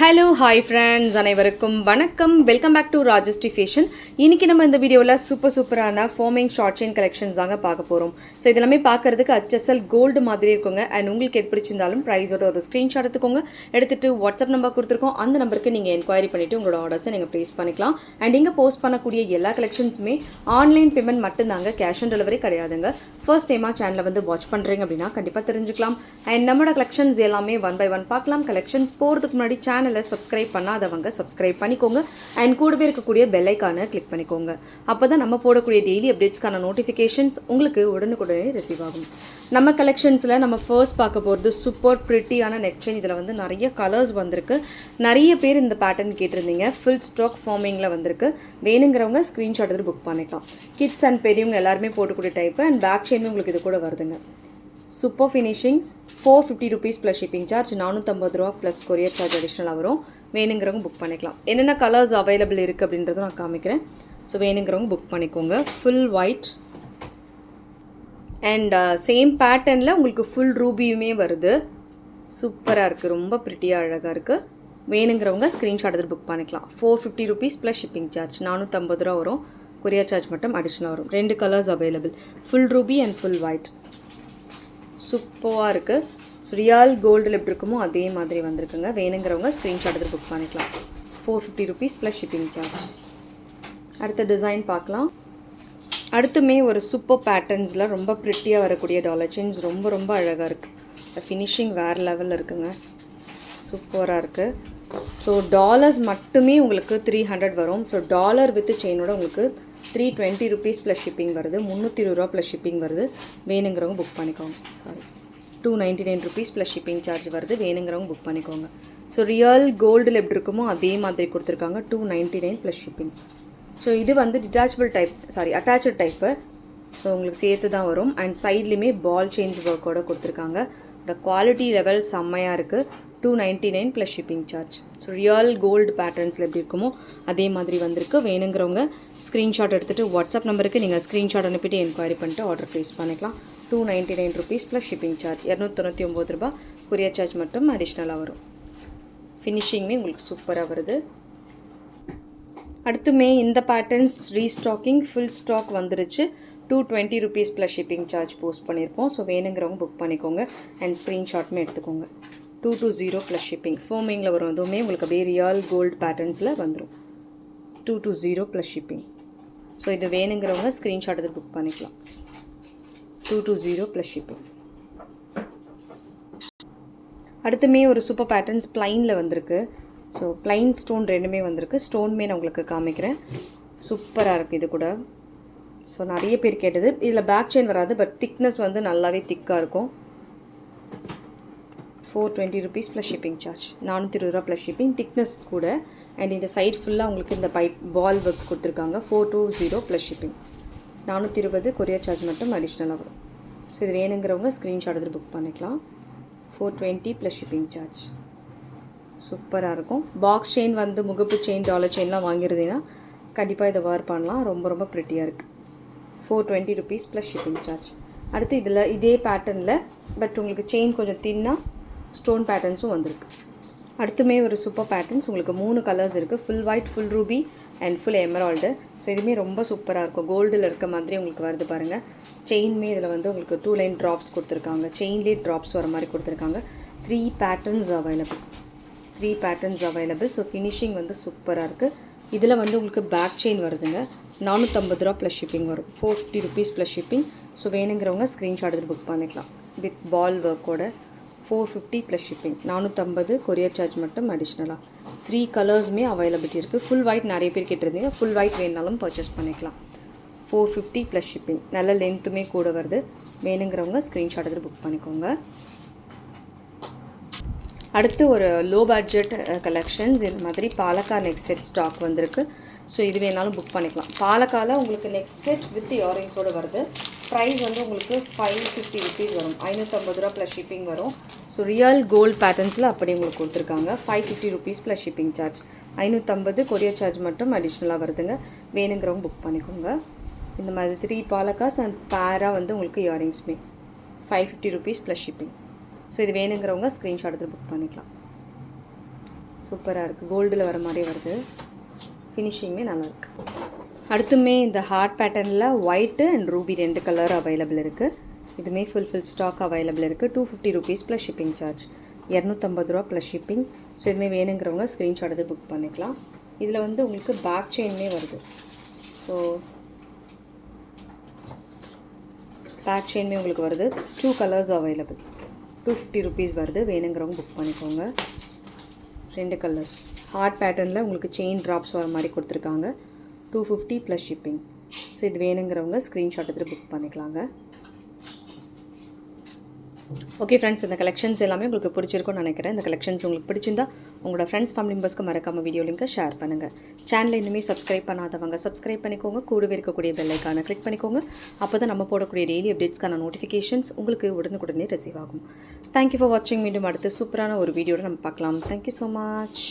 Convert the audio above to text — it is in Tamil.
ஹலோ ஹாய் ஃப்ரெண்ட்ஸ், அனைவருக்கும் வணக்கம். Welcome back to Rajashree fashion. இன்றைக்கி நம்ம இந்த வீடியோவில் சூப்பரான ஃபோமிங் ஷார்ட் செயின் கலெக்ஷன்ஸ் தாங்க பார்க்க போகிறோம். ஸோ இதெல்லாமே பார்க்குறதுக்கு HSL கோல்டு மாதிரி இருக்குங்க. அண்ட் உங்களுக்கு எது பிடிச்சிருந்தாலும் ப்ரைஸோட ஒரு ஸ்க்ரீன்ஷாட் எடுத்துக்கோங்க. எடுத்துகிட்டு வாட்ஸ்அப் நம்பர் கொடுத்துருக்கோம். அந்த நம்பருக்கு நீங்கள் என்கொயரி பண்ணிவிட்டு உங்களோட ஆர்டர்ஸை நீங்கள் ப்ளேஸ் பண்ணிக்கலாம். அண்ட் இங்கே போஸ்ட் பண்ணக்கூடிய எல்லா கலெக்ஷன்ஸுமே ஆன்லைன் பேமெண்ட் மட்டும்தாங்க, கேஷ் ஆன் டெலிவரி கிடையாதுங்க. ஃபர்ஸ்ட் டைமாக சேனலை வந்து வாட்ச் பண்ணுறீங்க அப்படின்னா கண்டிப்பாக தெரிஞ்சுக்கலாம். அண்ட் நம்மளோட கலெக்ஷன்ஸ் எல்லாமே ஒன் பை ஒன் பார்க்கலாம். கலெக்ஷன்ஸ் போகிறதுக்கு முன்னாடி சேனலை சப்ஸ்கிரைப் பண்ணாதவங்க சப்ஸ்கிரைப் பண்ணிக்கோங்க. அண்ட் கூடவே இருக்கக்கூடிய பெல் ஐக்கானை கிளிக் பண்ணிக்கோங்க. அப்போ தான் நம்ம போடக்கூடிய டெய்லி அப்டேட்ஸ்க்கான நோட்டிஃபிகேஷன்ஸ் உங்களுக்கு உடனுக்குடனே ரிசீவ் ஆகும். நம்ம கலெக்ஷன்ஸில் நம்ம ஃபர்ஸ்ட் பார்க்க போகிறது சூப்பர் ப்ரிட்டியான நெக் செயின். இதில் வந்து நிறைய கலர்ஸ் வந்திருக்கு. நிறைய பேர் இந்த பேட்டர்ன் கேட்டிருந்தீங்க. ஃபுல் ஸ்டாக் ஃபார்மிங்கில் வந்திருக்கு. வேணுங்கிறவங்க ஸ்க்ரீன்ஷாட் எடுத்து புக் பண்ணிக்கலாம். கிட்ஸ் அண்ட் பெரியவங்க எல்லாருமே போடக்கூடிய டைப்பு. அண்ட் பேக் செயினும் உங்களுக்கு இது கூட வருதுங்க. Super finishing. 450 rupees plus shipping charge, 450 ரூபா ப்ளஸ் கொரியர் சார்ஜ் அடிஷ்னலாக வரும். வேணுங்கிறவங்க புக் பண்ணிக்கலாம். என்னென்ன கலர்ஸ் அவைலபிள் இருக்குது அப்படின்றதும் நான் காமிக்கிறேன். ஸோ வேணுங்கிறவங்க புக் பண்ணிக்கோங்க. ஃபுல் ஒயிட் அண்ட் சேம் பேட்டர்னில் உங்களுக்கு ஃபுல் ரூபியுமே வருது. சூப்பராக இருக்குது, ரொம்ப ப்ரிட்டியாக அழகாக இருக்குது. வேணுங்கிறவங்க ஸ்க்ரீன்ஷாட் எடுத்து புக் பண்ணிக்கலாம். 450 rupees ப்ளஸ் ஷிப்பிங் சார்ஜ், 450 ரூபா வரும். கொரியர் சார்ஜ் மட்டும் அடிஷ்னலாக வரும். 2 colours available, full Ruby and full white. சூப்பராக இருக்குது. ஸோ ரியல் கோல்டில் எப்படி இருக்குமோ அதே மாதிரி வந்திருக்குங்க. வேணுங்கிறவங்க ஸ்க்ரீன்ஷாட் எடுத்து புக் பண்ணிக்கலாம். 450 rupees ப்ளஸ் ஷிப்பிங் சார்ஜ். அடுத்த டிசைன் பார்க்கலாம். அடுத்துமே ஒரு சூப்பர் பேட்டர்ன்ஸில் ரொம்ப ப்ரிட்டியாக வரக்கூடிய டாலர் செயின்ஸ். ரொம்ப அழகாக இருக்குது. ஃபினிஷிங் வேறு லெவலில் இருக்குங்க. சூப்பராக இருக்குது. ஸோ டாலர்ஸ் மட்டுமே உங்களுக்கு 300 வரும். ஸோ டாலர் வித் செயினோட உங்களுக்கு 320 rupees ப்ளஸ் ஷிப்பிங் வருது. 320 ரூபா ப்ளஸ் ஷிப்பிங் வருது. வேணுங்கிறவங்க புக் பண்ணிக்கோங்க. 299 rupees ப்ளஸ் ஷிப்பிங் சார்ஜ் வருது. வேணுங்கிறவங்க புக் பண்ணிக்கோங்க. ஸோ ரியல் கோல்டில் எப்படி இருக்குமோ அதே மாதிரி கொடுத்துருக்காங்க. 299 ப்ளஸ் ஷிப்பிங். ஸோ இது வந்து detachable type, attach type. So உங்களுக்கு சேர்த்து தான் வரும். அண்ட் சைட்லேயுமே பால் செயின்ஸ் ஒர்க்கோடு கொடுத்துருக்காங்க. குவாலிட்டி லெவல் செம்மையாக இருக்குது. 299 plus shipping charge. So real gold பேட்டர்ன்ஸில் எப்படி இருக்குமோ அதே மாதிரி வந்திருக்கு. வேணுங்கிறவங்க ஸ்க்ரீன்ஷாட் எடுத்துகிட்டு வாட்ஸ்அப் நம்பருக்கு நீங்கள் ஸ்க்ரீன்ஷாட் அனுப்பிட்டு என்கொயரி பண்ணிட்டு ஆர்டர் ப்ளேஸ் பண்ணிக்கலாம். 299 rupees ப்ளஸ் ஷிப்பிங் சார்ஜ், 299 ரூபா. கொரியர் சார்ஜ் மட்டும் அடிஷ்னலாக வரும். ஃபினிஷிங்குமே உங்களுக்கு சூப்பராக வருது. அடுத்துமே இந்த பேட்டர்ன்ஸ் ரீஸ்டாக்கிங், ஃபுல் ஸ்டாக் வந்துருச்சு. 220 rupees plus shipping charge post பண்ணியிருப்போம். ஸோ வேணுங்கிறவங்க புக் பண்ணிக்கோங்க. அண்ட் ஸ்க்ரீன்ஷாட்டுமே எடுத்துக்கோங்க. 220 ப்ளஸ் ஷிப்பிங். ஃபோமிங்கில் வரும். அதுவுமே உங்களுக்கு அப்படியே ரியல் கோல்டு பேட்டர்ன்ஸில் வந்துடும். 220 ப்ளஸ் ஷிப்பிங். ஸோ இது வேணுங்கிறவங்க ஸ்க்ரீன்ஷாட் எடுத்து புக் பண்ணிக்கலாம். 220 ப்ளஸ் ஷிப்பிங். அடுத்துமே ஒரு சூப்பர் பேட்டர்ன்ஸ் ப்ளைனில் வந்திருக்கு. ஸோ ப்ளைன் ஸ்டோன் ரெண்டுமே வந்திருக்கு. ஸ்டோன்மே நான் உங்களுக்கு காமிக்கிறேன். சூப்பராக இருக்குது இது கூட. ஸோ நிறைய பேர் கேட்டது. இதில் பேக் செயின் வராது, பட் திக்னஸ் வந்து நல்லாவே திக்காக இருக்கும். 420 rupees ப்ளஸ் ஷிப்பிங் சார்ஜ், 420 ரூபா ப்ளஸ் ஷிப்பிங். திக்னஸ் கூட. அண்ட் இந்த சைட் ஃபுல்லாக உங்களுக்கு இந்த பால் ஒர்க்ஸ் கொடுத்துருக்காங்க. 420 ப்ளஸ் ஷிப்பிங், 420 கொரியர் சார்ஜ் மட்டும் அடிஷ்னலாக வரும். ஸோ இது வேணுங்கிறவங்க ஸ்க்ரீன்ஷாட் எடுத்து புக் பண்ணிக்கலாம். 420 ப்ளஸ் ஷிப்பிங் சார்ஜ். சூப்பராக இருக்கும். பாக்ஸ் செயின் வந்து முகப்பு செயின், டாலர் செயின்லாம் வாங்கியிருந்தீங்கன்னா கண்டிப்பாக இதை வேர் பண்ணலாம். ரொம்ப ப்ரிட்டியாக இருக்குது. 420 rupees ப்ளஸ் ஷிப்பிங் சார்ஜ். அடுத்து இதில் இதே பேட்டர்னில் பட் உங்களுக்கு செயின் கொஞ்சம் தின்னா ஸ்டோன் பேட்டர்ன்ஸும் வந்திருக்கு. அடுத்துமே ஒரு சூப்பர் பேட்டர்ன்ஸ். உங்களுக்கு 3 கலர்ஸ் இருக்குது. Full white, full Ruby and full Emerald. So இதுவுமே ரொம்ப சூப்பராக இருக்கும். கோல்டில் இருக்க மாதிரி உங்களுக்கு வருது பாருங்கள். செயின்மே இதில் வந்து உங்களுக்கு 2 லைன் ட்ராப்ஸ் கொடுத்துருக்காங்க. செயின்லேயே ட்ராப்ஸ் வர மாதிரி கொடுத்துருக்காங்க. 3 பேட்டர்ன்ஸ் அவைலபிள். ஸோ ஃபினிஷிங் வந்து சூப்பராக இருக்குது. இதில் வந்து உங்களுக்கு பேக் செயின் வருதுங்க. 450 ரூபா ப்ளஸ் ஷிப்பிங் வரும். 450 rupees ப்ளஸ் ஷிப்பிங். ஸோ வேணுங்கிறவங்க ஸ்க்ரீன்ஷாட் எடுத்து புக் பண்ணிக்கலாம். வித் பால் ஒர்க்கோட 450 ப்ளஸ் ஷிப்பிங், 450 கொரியர் சார்ஜ் மட்டும் அடிஷ்னலாக. 3 கலர்ஸுமே அவைலபிலிட்டி இருக்குது. ஃபுல் ஒயிட் நிறைய பேர் கேட்டிருந்தீங்க. ஃபுல் ஒயிட் வேணுனாலும் பர்ச்சேஸ் பண்ணிக்கலாம். 450 ப்ளஸ் ஷிப்பிங். நல்ல லென்த்துமே கூட வருது. வேணுங்கிறவங்க ஸ்க்ரீன்ஷாட் எடுத்து புக் பண்ணிக்கோங்க. அடுத்து ஒரு லோ பட்ஜெட் கலெக்ஷன்ஸ். இந்த மாதிரி பாலக்கா நெக் செட் ஸ்டாக் வந்திருக்கு. ஸோ இது வேணாலும் புக் பண்ணிக்கலாம். பாலக்காவில் உங்களுக்கு நெக் செட் வித் இயரிங்ஸோடு வருது. ப்ரைஸ் வந்து உங்களுக்கு 550 rupees வரும். 550 ரூபா ப்ளஸ் ஷிப்பிங் வரும். ஸோ ரியல் கோல்டு பேட்டர்ன்ஸில் அப்படி உங்களுக்கு கொடுத்துருக்காங்க. 550 rupees plus shipping charge, 550 courier charge மட்டும் அடிஷ்னலாக வருதுங்க. வேணுங்கிறவங்க புக் பண்ணிக்கோங்க. இந்த மாதிரி 3 பாலக்காஸ் அண்ட் பேராக வந்து உங்களுக்கு இயரிங்ஸுமே 550 rupees ப்ளஸ் ஷிப்பிங். ஸோ இது வேணுங்கிறவங்க ஸ்க்ரீன்ஷாட் எடுத்து புக் பண்ணிக்கலாம். சூப்பராக இருக்குது. கோல்டில் வர மாதிரி வருது. ஃபினிஷிங்குமே நல்லாயிருக்கு. அடுத்துமே இந்த ஹார்ட் பேட்டர்னில் white and Ruby 2 colour available இருக்குது. இதுவுமே ஃபுல் ஸ்டாக் அவைலபிள் இருக்குது. 250 rupees ப்ளஸ் ஷிப்பிங் சார்ஜ். 250 ரூபா ப்ளஸ் ஷிப்பிங். ஸோ இதுவுமே வேணுங்கிறவங்க ஸ்க்ரீன்ஷாட் எடுத்து புக் பண்ணிக்கலாம். இதில் வந்து உங்களுக்கு பேக் செயினுமே வருது. ஸோ பேக் செயினுமே உங்களுக்கு வருது. 2 கலர்ஸ் அவைலபிள். 250 rupees வருது. வேணுங்கிறவங்க புக் பண்ணிக்கோங்க. 2 கலர்ஸ் ஹார்ட் பேட்டர்னில் உங்களுக்கு செயின் ட்ராப்ஸ் வர மாதிரி கொடுத்துருக்காங்க. 250 ப்ளஸ் ஷிப்பிங். ஸோ இது வேணுங்கிறவங்க ஸ்க்ரீன்ஷாட் எடுத்து புக் பண்ணிக்கலாங்க. ஓகே ஃப்ரெண்ட்ஸ், இந்த கலெக்ஷன்ஸ் எல்லாமே உங்களுக்கு பிடிச்சிருக்கும்னு நினைக்கிறேன். இந்த கலெக்ஷன்ஸ் உங்களுக்கு பிடிச்சிருந்தா உங்களோட ஃப்ரெண்ட்ஸ் ஃபேமிலி மெம்பர்ஸ்க்கு மறக்காம வீடியோ லிங்கை ஷேர் பண்ணுங்கள். சேனலை இன்னுமே சப்ஸ்கிரைப் பண்ணாதவங்க சப்ஸ்கிரைப் பண்ணிக்கோங்க. கூடவே இருக்கக்கூடிய பெல் ஐக்கானை கிளிக் பண்ணிக்கோங்க. அப்போ தான் நம்ம போடக்கூடிய டெய்லி அப்டேட்ஸ்க்கான நோட்டிஃபிகேஷன்ஸ் உங்களுக்கு உடனுக்குடனே ரிசீவ் ஆகும். தேங்க்யூ ஃபார் வாட்சிங். மீண்டும் அடுத்து சூப்பரான ஒரு வீடியோட நம்ம பார்க்கலாம். Thank you so much.